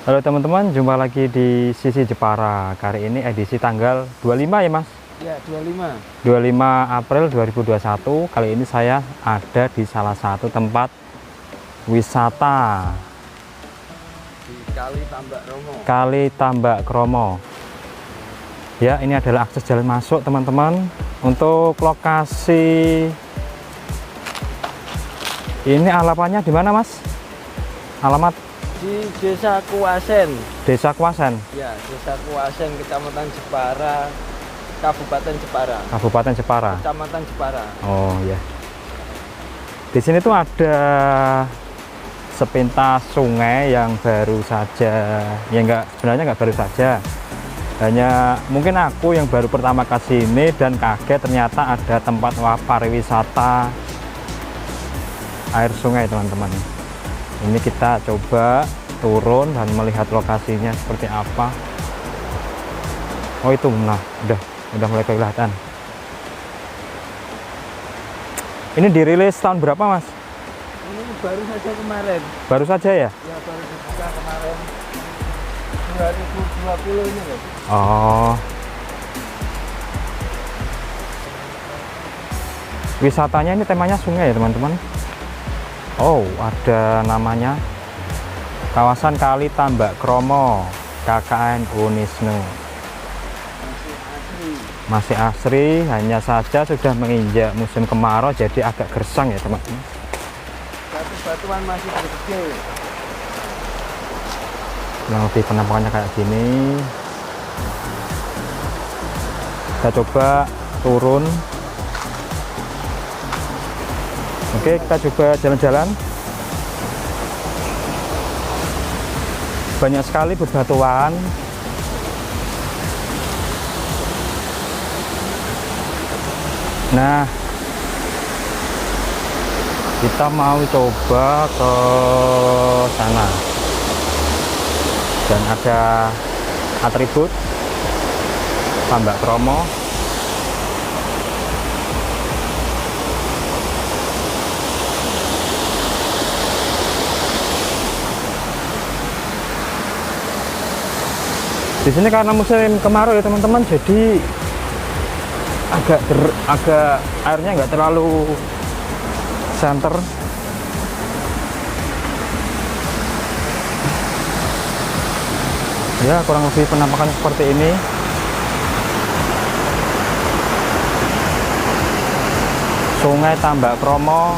Halo teman-teman, jumpa lagi di Sisi Jepara. Kali ini edisi tanggal 25 ya Mas? Ya, 25. 25 April 2021. Kali ini saya ada di salah satu tempat wisata Di Kali Tambak Romo. Kali Tambak Kromo. Ya, ini adalah akses jalan masuk teman-teman. Untuk lokasi ini alamatnya di mana Mas? Alamat Di Desa Kuasen. Desa Kuasen, Ya, Desa Kuasen, Kecamatan Jepara, Kabupaten Jepara. Kabupaten Jepara. Kecamatan Jepara. Oh ya. Di sini tuh ada sepintas sungai yang baru saja, ya sebenarnya nggak baru saja. Hanya mungkin aku yang baru pertama ke sini dan kaget ternyata ada tempat pariwisata air sungai teman-teman. Ini kita coba turun dan melihat lokasinya seperti apa. Oh itu, nah udah mulai kelihatan. Ini dirilis tahun berapa Mas? Ini baru saja kemarin. Baru saja ya? Ya, baru dibuka kemarin. 2020 ini loh. Oh. Wisatanya ini temanya sungai ya teman-teman. Oh, ada namanya kawasan Kali Tambak Kromo KKN Unisnu. Masih asli. Masih asri, hanya saja sudah menginjak musim kemarau jadi agak gersang ya teman-teman. Batu-batuan masih kecil. Yang lebih penampakannya kayak gini. Kita coba turun. Oke, kita coba jalan-jalan. Banyak sekali bebatuan. Nah, kita mau coba ke sana. Dan ada atribut Tambak Kromo. Di sini karena musim kemarau ya teman-teman, jadi agak airnya nggak terlalu center. Ya, kurang lebih penampakan seperti ini. Sungai Tambak Kromo,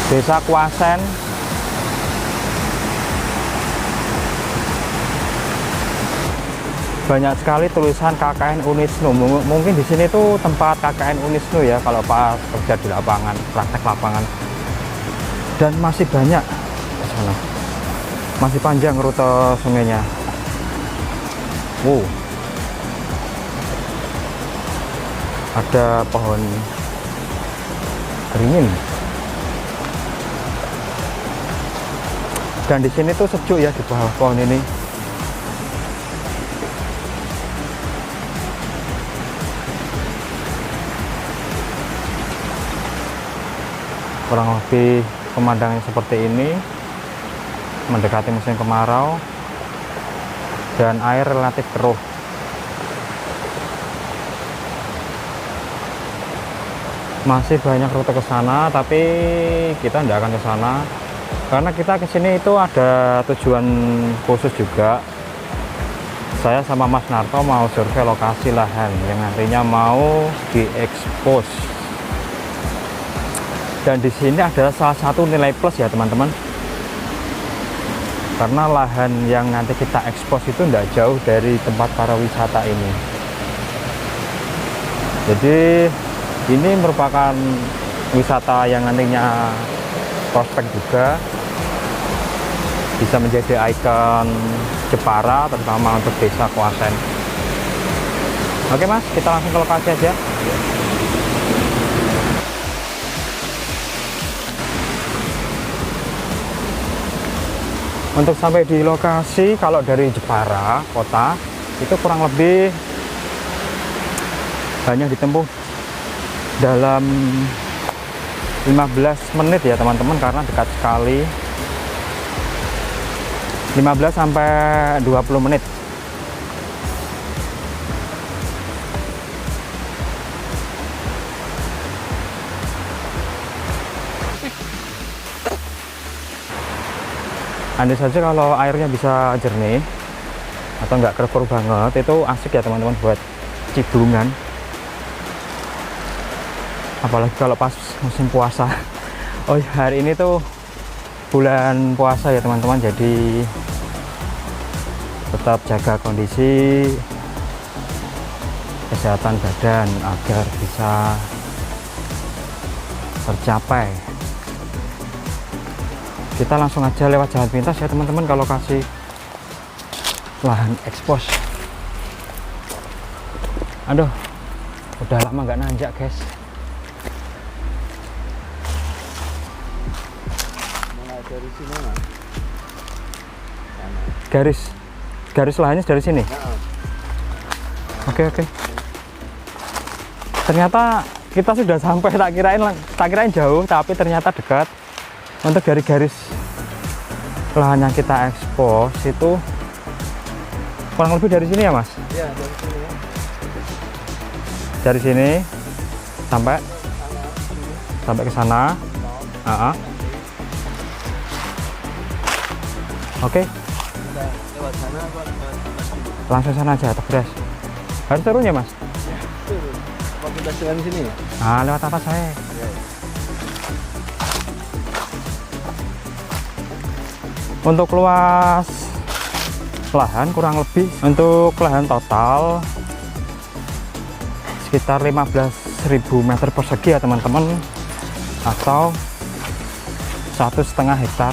Desa Kuasen. Banyak sekali tulisan KKN Unisnu. Mungkin di sini tuh tempat KKN Unisnu ya kalau pas kerja di lapangan, praktek lapangan. Dan masih banyak di sana. Masih panjang rute sungainya. Wow. Ada pohon beringin. Dan di sini tuh sejuk ya di bawah pohon ini. Kurang lebih pemandangan seperti ini, mendekati musim kemarau dan air relatif keruh. Masih banyak rute ke sana, tapi kita tidak akan ke sana karena kita ke sini itu ada tujuan khusus juga. Saya sama Mas Narto mau survei lokasi lahan yang nantinya mau diekspos. Dan di sini adalah salah satu nilai plus ya teman-teman, karena lahan yang nanti kita ekspos itu tidak jauh dari tempat pariwisata ini. Jadi ini merupakan wisata yang nantinya prospek juga, bisa menjadi ikon Jepara terutama untuk Desa Kuasen. Oke Mas, kita langsung ke lokasi aja. Untuk sampai di lokasi, kalau dari Jepara kota itu kurang lebih hanya ditempuh dalam 15 menit ya teman-teman, karena dekat sekali. 15 sampai 20 menit. Andai saja kalau airnya bisa jernih atau nggak keruh banget, itu asik ya teman-teman buat cidungan. Apalagi kalau pas musim puasa. Oh hari ini tuh bulan puasa ya teman-teman, jadi tetap jaga kondisi kesehatan badan agar bisa tercapai. Kita langsung aja lewat jalan pintas ya teman-teman kalau kasih lahan ekspos. Aduh, udah lama nggak nanjak guys. Mulai dari sini mas. Garis lahannya dari sini. Oke. Ternyata kita sudah sampai, tak kirain jauh, tapi ternyata dekat. Untuk dari garis lahan yang kita ekspos itu kurang lebih dari sini ya mas? Iya dari sini. Dari sini sampai ke sana. Oke. Lewat sana apa lewat Langsung sana aja, terus. Harus turun ya mas? turun. Apa kita jalan sini? Lewat atas saya. Untuk luas lahan kurang lebih untuk lahan total sekitar 15.000 meter persegi ya teman-teman, atau 1,5 hektar.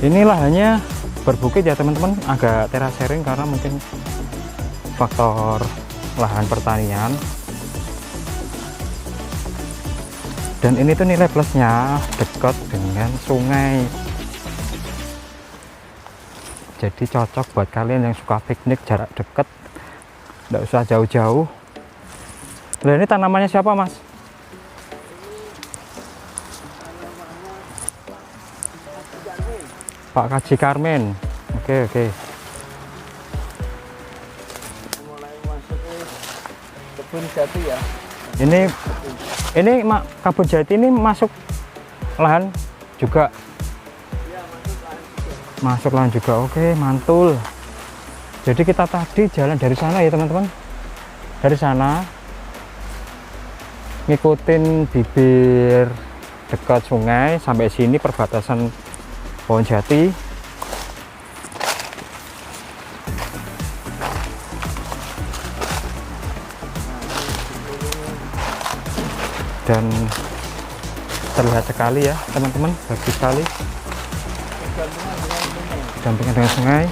Ini lahannya berbukit ya teman-teman, agak terasering karena mungkin faktor lahan pertanian. Dan ini tuh nilai plusnya dekat dengan sungai, jadi cocok buat kalian yang suka piknik jarak dekat, nggak usah jauh-jauh. Nah ini tanamannya siapa mas? Pak Kaji Karmen. Oke. Mulai masuk ke kebun jati ya. Ini kebun jati ini masuk lahan juga. Iya masuk lahan juga. Masuk lahan juga. Oke, mantul. Jadi kita tadi jalan dari sana ya teman-teman. Dari sana ngikutin bibir dekat sungai sampai sini perbatasan pohon jati. Dan terlihat sekali ya teman-teman, bagus sekali dampingan dengan sungai.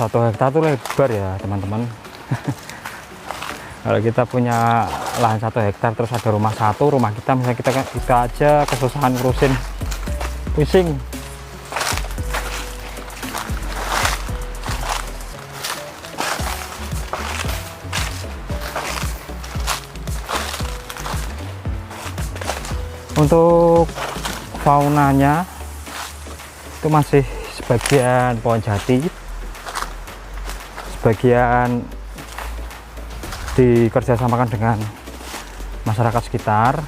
Satu hektar itu lebar ya teman-teman. Kalau kita punya lahan 1 hektar terus ada rumah rumah kita misalnya kita aja kesusahan ngurusin, pusing. Untuk faunanya itu masih sebagian pohon jati, sebagian dikerjasamakan dengan masyarakat sekitar,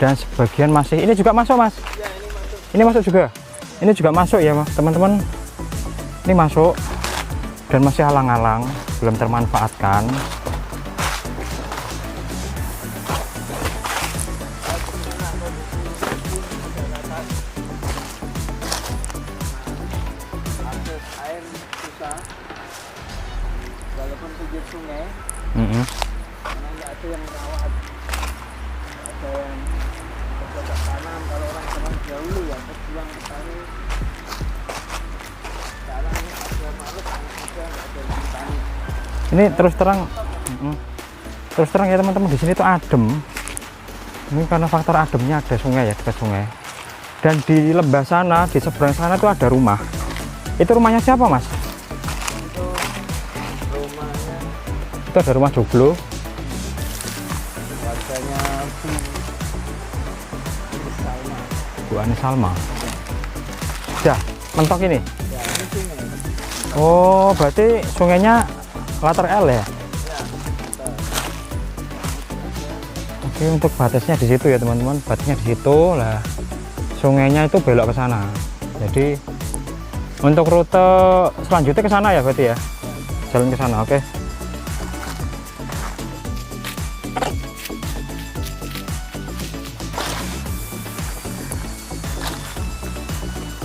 dan sebagian masih, ini juga masuk mas? Ya, ini masuk juga? Ini juga masuk ya teman-teman, ini masuk dan masih alang-alang, belum termanfaatkan. Air susah, walaupun pinggir sungai, karena nggak ada yang merawat, ada yang bercocok tanam. Kalau orang dahulu ya berjuang petani, sekarang ini ada makhluk anak muda nggak ada yang petani. Ini terus terang ya teman-teman, di sini tuh adem. Ini karena faktor ademnya, ada sungai ya, dekat sungai. Dan di lembah sana, di seberang sana tuh ada rumah. Itu rumahnya siapa mas? Itu rumahnya Itu ada rumah joglo. Warganya Salma. Bu Ani Salma. Ya, mentok ini. Ya, ini sungai. Oh, berarti sungainya latar L ya? Ya, betul. Oke, untuk batasnya di situ ya teman-teman. Batasnya di situ lah. Sungainya itu belok ke sana. Jadi untuk rute selanjutnya ke sana ya berarti ya? Jalan ke sana, oke.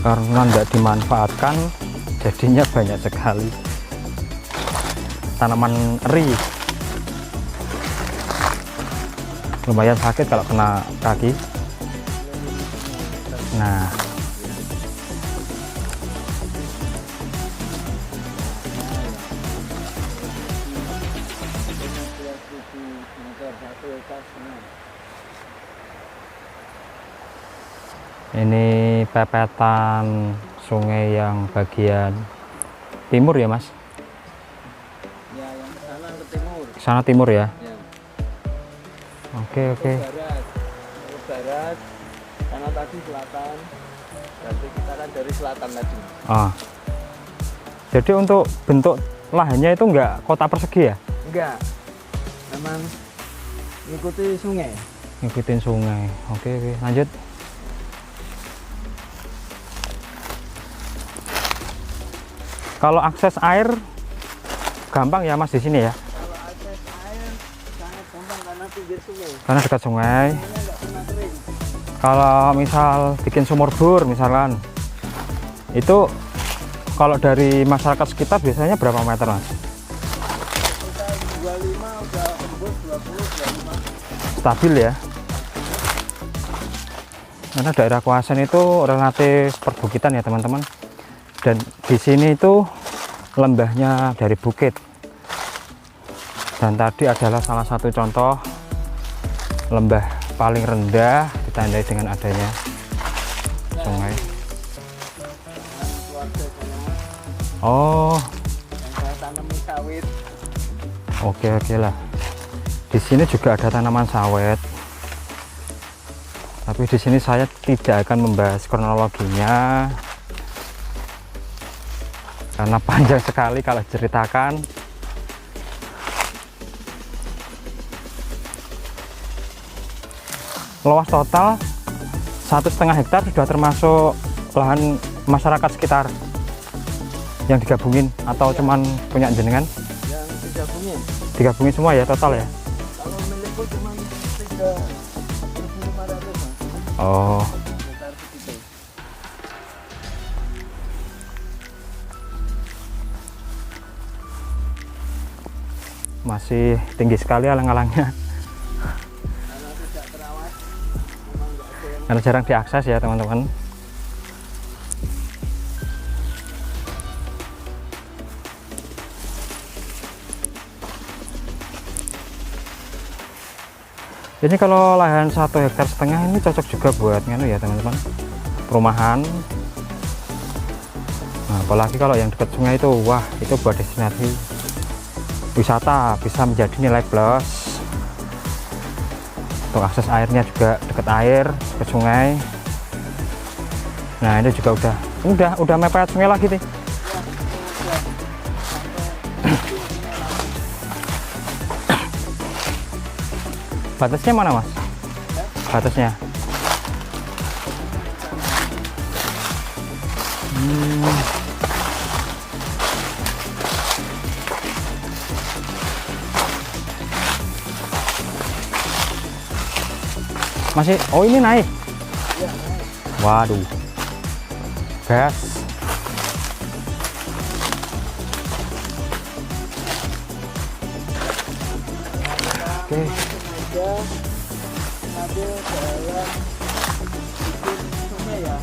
Karena tidak dimanfaatkan, jadinya banyak sekali tanaman eri. Lumayan sakit kalau kena kaki. Nah, ini pepetan sungai yang bagian timur ya Mas? Ya, yang sana ke timur. Sana timur ya? Ya. Oke. Ke barat, sana tadi selatan. Berarti kita kan dari selatan tadi. Ah. Jadi untuk bentuk lahannya itu enggak kota persegi ya? Enggak. Memang ngikuti sungai. Ngikutin sungai. Oke, lanjut. Kalau akses air gampang ya Mas di sini ya? Kalau akses air sangat gampang karena pinggir sungai. Karena dekat sungai. Sungainya nggak pernah kering. Kalau misal bikin sumur bor misalkan, itu kalau dari masyarakat sekitar biasanya berapa meter Mas? Kita 25 udah tembus 20 25. Stabil ya? Karena daerah Kuasen itu relatif perbukitan ya teman-teman. Dan di sini itu lembahnya dari bukit. Dan tadi adalah salah satu contoh lembah paling rendah ditandai dengan adanya sungai. Keluarga saya Oh, yang saya tanami sawit. oke lah. Di sini juga ada tanaman sawit. Tapi di sini saya tidak akan membahas kronologinya. Karena panjang sekali kalau ceritakan. Luas total 1,5 hektar sudah termasuk lahan masyarakat sekitar yang digabungin atau cuman punya jenengan? Yang digabungin. Digabungin semua ya total ya? Kalau milikku cuma 3.500 Mas. Oh, Sekitar segitu. masih tinggi sekali alang-alangnya. Karena tidak terawat, memang nggak ada yang Karena jarang diakses ya teman-teman. Jadi kalau lahan 1,5 hektar ini cocok juga buat nganu ya teman-teman, perumahan. Nah, apalagi kalau yang dekat sungai itu, wah itu buat destinasi wisata, bisa menjadi nilai plus. Untuk akses airnya juga dekat air, ke sungai. Nah ini juga udah mepet sungai lagi nih. Batasnya mana Mas? Batasnya? Masih, oh ini naik. Waduh, gas. Oke. aja ngambil jalan bikin sungai ya.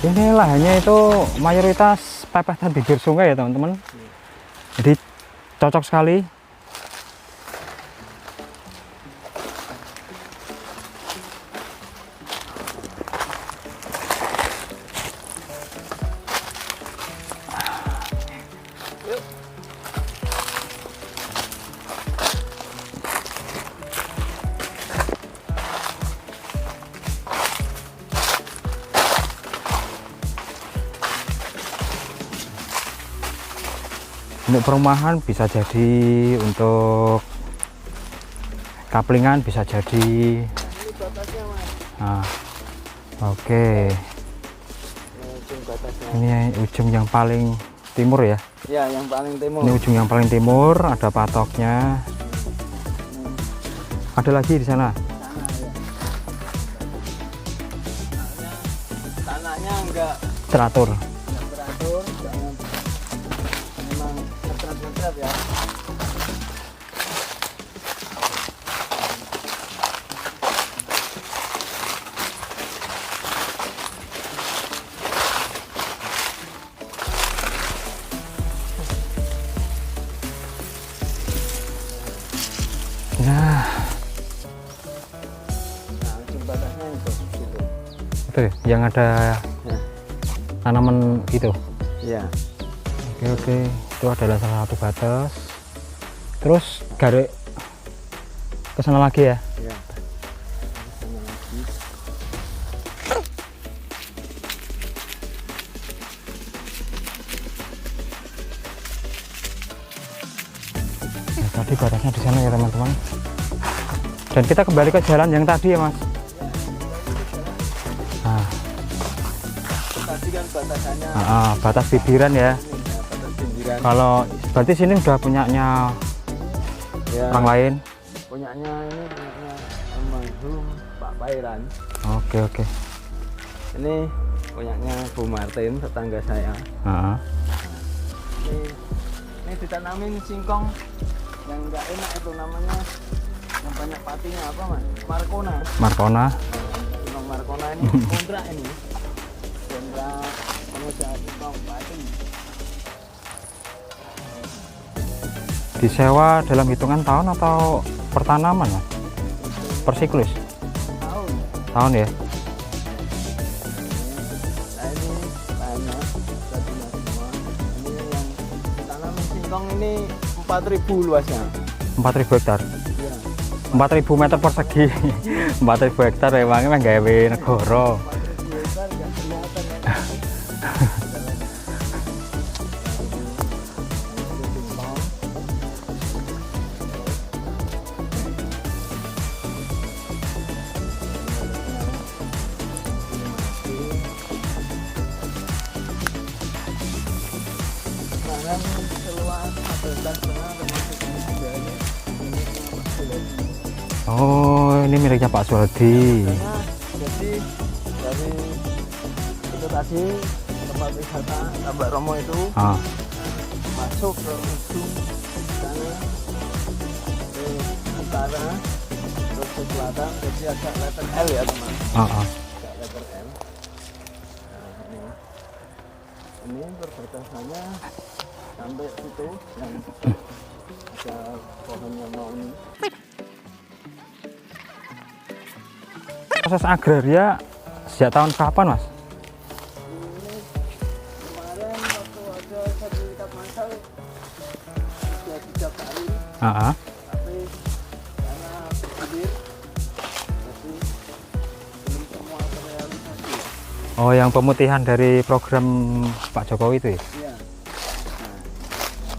Ini lahannya itu mayoritas pepetan bibir sungai ya teman-teman. Jadi cocok sekali. Untuk perumahan bisa jadi, untuk kaplingan bisa jadi. Ini batasnya Mas. Nah, oke. Ujung batasnya. Ini ujung yang paling timur ya. Ya, yang paling timur. Ini ujung yang paling timur, ada patoknya. Ada lagi di sana. Tanahnya enggak Teratur. teratur, jangan memang ngetret ya. Nah, Nah, ujung batasnya itu situ. itu yang ada Ya. tanaman itu. Ya. Oke, itu adalah salah satu batas. Terus garis ke sana lagi ya. Ya. Sana lagi. Nah, tadi batasnya di sana ya teman-teman. Dan kita kembali ke jalan yang tadi ya Mas. Nah, Tadi kan batasannya batas bibiran ya. ini, ya, batas pinggiran. Kalau berarti sini udah punyanya Ya, orang lain. punyanya almarhum Pak Pairan. Oke. Ini punyanya Bu Martin, tetangga saya. Nah, Ini ditanamin singkong yang enggak enak itu namanya, yang banyak patinya apa Mas? Marcona. Marcona. Singkong Marcona ini kontrak ini. Kontrak pengusaha singkong pati. Disewa dalam hitungan tahun atau pertanaman Mas? Per siklus? Tahun. Tahun ya. Nah ini banyak jadinya semua. Ini yang tanaman singkong ini 4.000 luasnya. 4.000 hektar. Iya. 4.000 meter persegi. 4.000 hektar emangnya mah gawe negara. 4.000 hektar nggak kelihatan ya. Tangan seluas 15,5 termasuk ini juga ini miliknya Pak Suladi. Oh, ini miliknya Pak Suladi. Karena jadi dari itu tadi tempat wisata Tambak Romo itu Ah, masuk ke ujung sana ke utara terus ke selatan, jadi agak letter L ya teman, ah. agak letter L. Nah, ini perbatasannya sampai situ yang ada pohon yang mau ini. Proses agraria sejak tahun kapan Mas? Ini kemarin waktu ada sertifikat masal sudah 3 kali, Ah. tapi karena bergulir jadi belum semua terrealisasi. Oh, yang pemutihan dari program Pak Jokowi itu ya? Iya. Nah,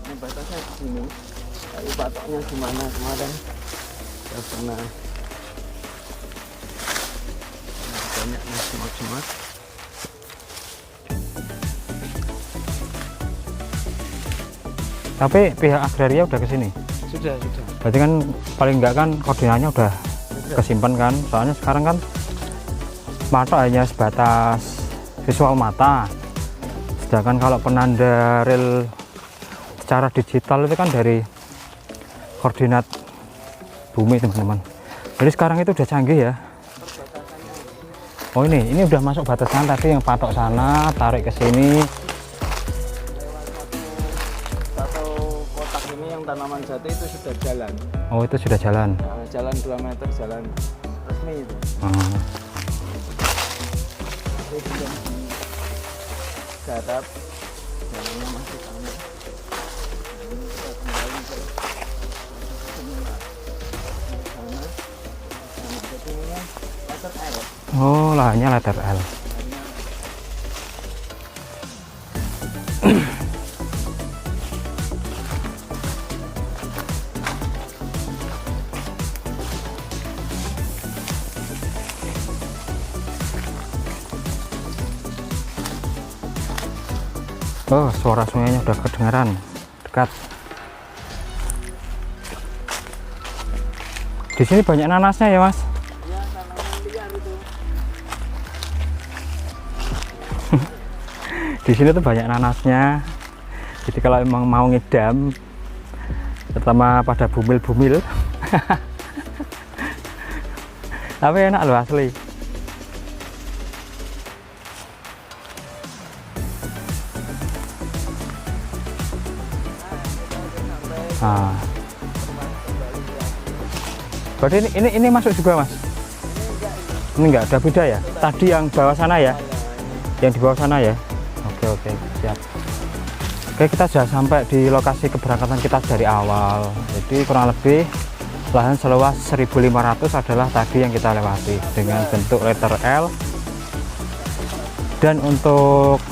ini batasnya di sini. Tapi patoknya gimana kemarin? Saya pernah banyak semak-semak. Tapi pihak agraria udah ke sini. Sudah. Berarti kan paling enggak kan koordinatnya udah kesimpan kan? Soalnya sekarang kan patok hanya sebatas visual mata. Sedangkan kalau penanda rel secara digital itu kan dari koordinat bumi teman-teman. Jadi sekarang itu udah canggih ya. Oh ini udah masuk batasan tadi yang patok sana, tarik ke sini. Lewat satu kotak ini yang tanaman jati itu sudah jalan. Oh itu sudah jalan. Nah, jalan 2 meter, jalan resmi itu. Ah. Itu belum digarap, jalannya masih sama. Ini kita kembali ke semula. Sana, jadi ini letter L. Oh lahannya letter L. Oh, suara sungainya udah kedengaran dekat. Di sini banyak nanasnya ya, Mas? Ya, tanaman liar itu. Di sini tuh banyak nanasnya. Jadi kalau emang mau ngidam, terutama pada bumil-bumil, tapi enak loh asli. Nah, berarti ini masuk juga, Mas? Ini enggak ada beda ya? Tadi yang bawah sana ya? Yang di bawah sana ya? Oke, siap. Oke, kita sudah sampai di lokasi keberangkatan kita dari awal. Jadi kurang lebih lahan seluas 1.500 adalah tadi yang kita lewati dengan bentuk letter L. Dan untuk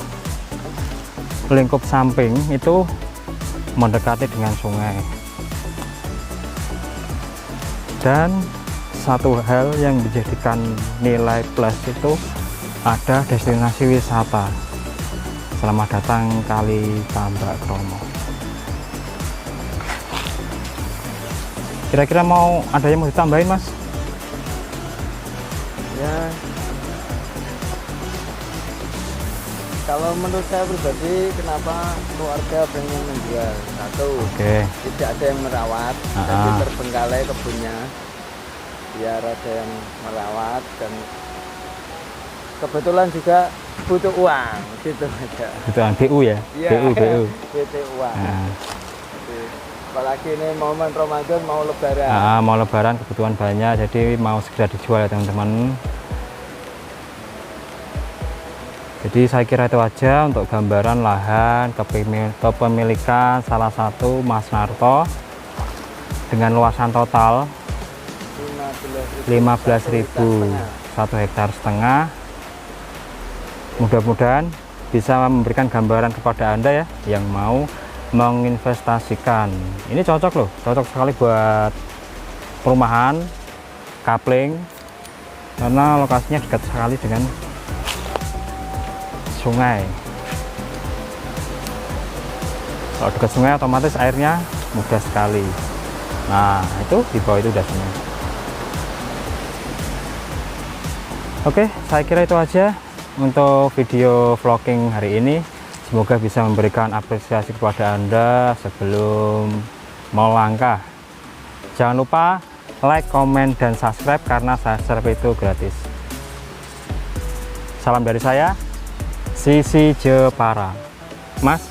lingkup samping itu mendekati dengan sungai. Dan satu hal yang menjadikan nilai plus itu ada destinasi wisata. Selamat datang Kali Tambak Kromo. Kira-kira ada yang mau ditambahin, Mas? Ya, kalau menurut saya pribadi, kenapa keluarga pengen menjual? Satu, tidak ada yang merawat, jadi terbengkalai kebunnya. Biar ada yang merawat, dan kebetulan juga butuh uang, gitu aja. Butuhan BU ya? Ya, BU. butuh uang. Jadi, apalagi ini momen Ramadan, mau lebaran. Mau lebaran, kebutuhan banyak, jadi mau segera dijual ya teman-teman. Jadi saya kira itu aja untuk gambaran lahan kepemilikan salah satu Mas Narto dengan luasan total 15.000, 1,5 hektar. Mudah-mudahan bisa memberikan gambaran kepada Anda ya yang mau menginvestasikan. Ini cocok loh, cocok sekali buat perumahan, kapling, karena lokasinya dekat sekali dengan sungai. Kalau dekat sungai otomatis airnya mudah sekali. Nah, itu di bawah itu udah sungai. Oke, saya kira itu aja untuk video vlogging hari ini. Semoga bisa memberikan apresiasi kepada Anda sebelum melangkah. Jangan lupa like, komen, dan subscribe karena subscribe itu gratis. Salam dari saya, Sisi Jepara. Mas,